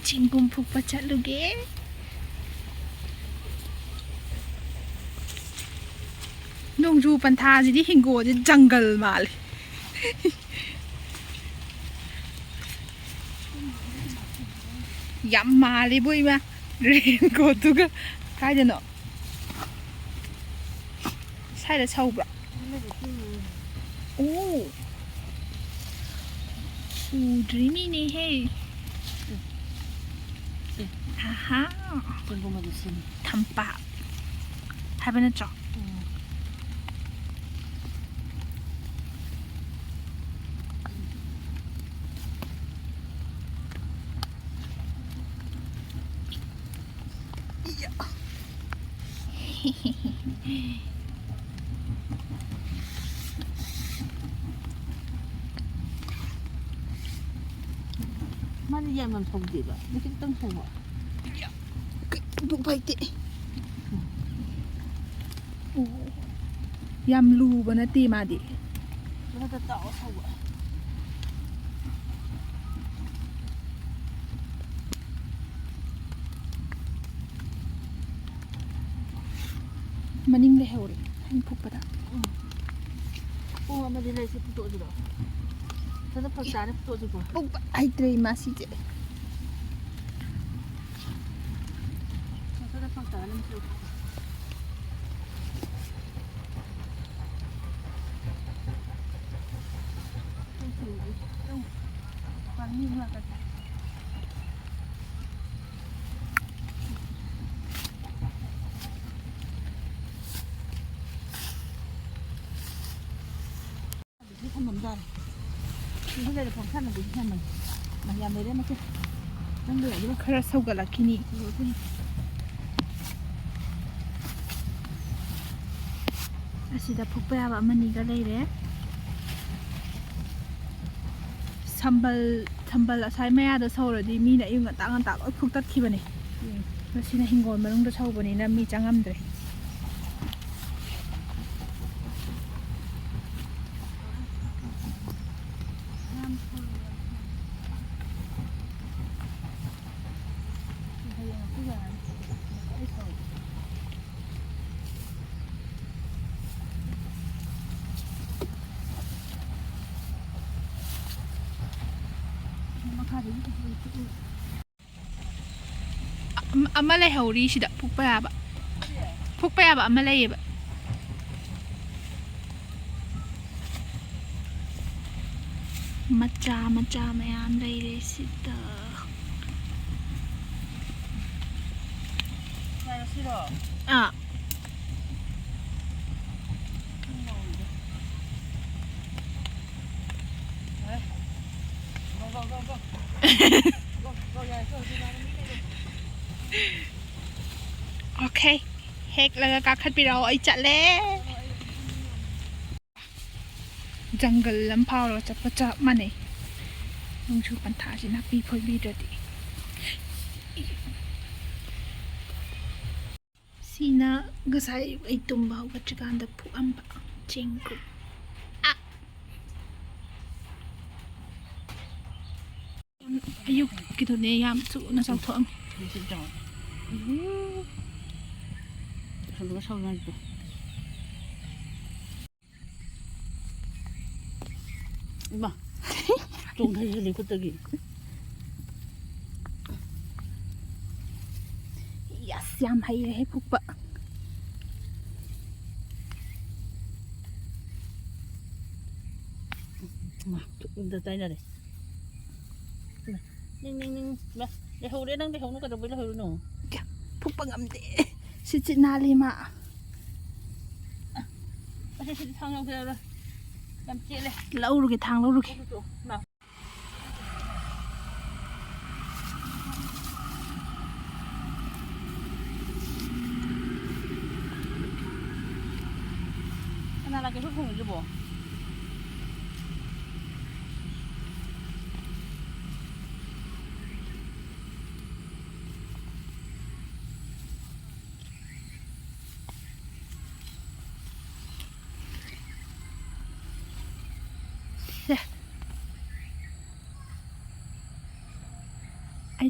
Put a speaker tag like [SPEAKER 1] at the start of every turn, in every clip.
[SPEAKER 1] Chegum fukpa chatluge. Nongju pantha jidi hingo je jungle mal. Yam mali boy ma. Raincoat tuga kaidano. Saida chawbra. Oh. Dreamy ne hey. Haha. Thampa. Haven't a job.
[SPEAKER 2] Mana yang man phong di ba? Mungkin tang phong ba?
[SPEAKER 1] Ya. Bukbai ti. Oh. Yam lu ba na ti ma di.
[SPEAKER 2] Mana ta tao sao ba?
[SPEAKER 1] Maning le hore. Hin phuk pa da.
[SPEAKER 2] Oh, ama di lai se puto di ba? Sada phak ta ne puto di ba?
[SPEAKER 1] Buk ai trei ma si je.
[SPEAKER 2] Sada phak ta ne puto. Pani ma ka. Đây bây giờ phòng khách là của nhà mình nhà mình đấy mà chứ đang lửa chứ
[SPEAKER 1] Khara sauga la kini. Asida phukpa ya ba mani ga leire. Sambal asai maya da sauradi mi na yung ngata loi phuk tat khibani. Masina hingol manung da saubani na mi changamdre. Ama lai hauri sida phukpa ya ba ama lai ba macha mayam leire sida ah Okay, hek laga kakhat pi rao ai chat le jungle lam phao ro chap cha mane nongchu pantha jina pi phoi bi dati sina gasai ai tumba ho gachikan da phu amba chengku ayuk gitu ne yam chu na chau thom
[SPEAKER 2] Sampai sau này tuh. Ima, trông thấy gì có tagi.
[SPEAKER 1] Yes, yam haiye he phukpa.
[SPEAKER 2] Mà, tụi tay này. Ning, mà, để hầu đấy đang để hầu nó cả đồng với là hầu nó.
[SPEAKER 1] Phukpa ngamde. Si chnnare ma.
[SPEAKER 2] Cái thang nhau kia rồi. Làm chị này.
[SPEAKER 1] Lau ru ke thang lau ru ke.
[SPEAKER 2] Nào. Cái này là cái thuốc hùng chứ bộ.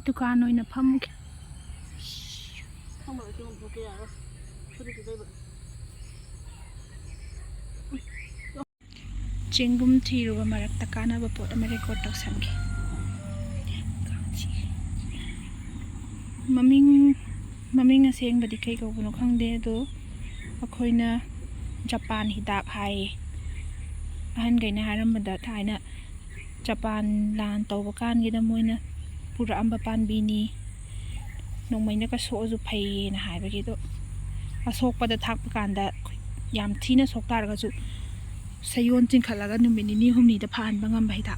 [SPEAKER 1] दुकान ओइना फमगे
[SPEAKER 2] không phải chung thuộc kia đâu cứ đi từ đây vậy
[SPEAKER 1] Chegum thiruba marakta kanaba pot ama record tawsamge maming asengbadi kai kawbuno khangde do akhoina Japan hidak haiye ahan gaina harambada thaina Japan lan tawba kangida moina pura amba panbini nongmaina ka soju phai na haibagi do asokpada thakpa kanda yam thina soktar ga ju sayon chingkhalaga numini ni humni da phan bangam bai da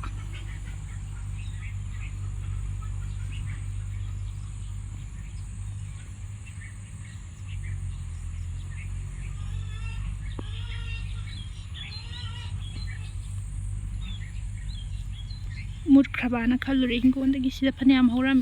[SPEAKER 1] mut khrabana khaluri hingondagi sida phanayam horam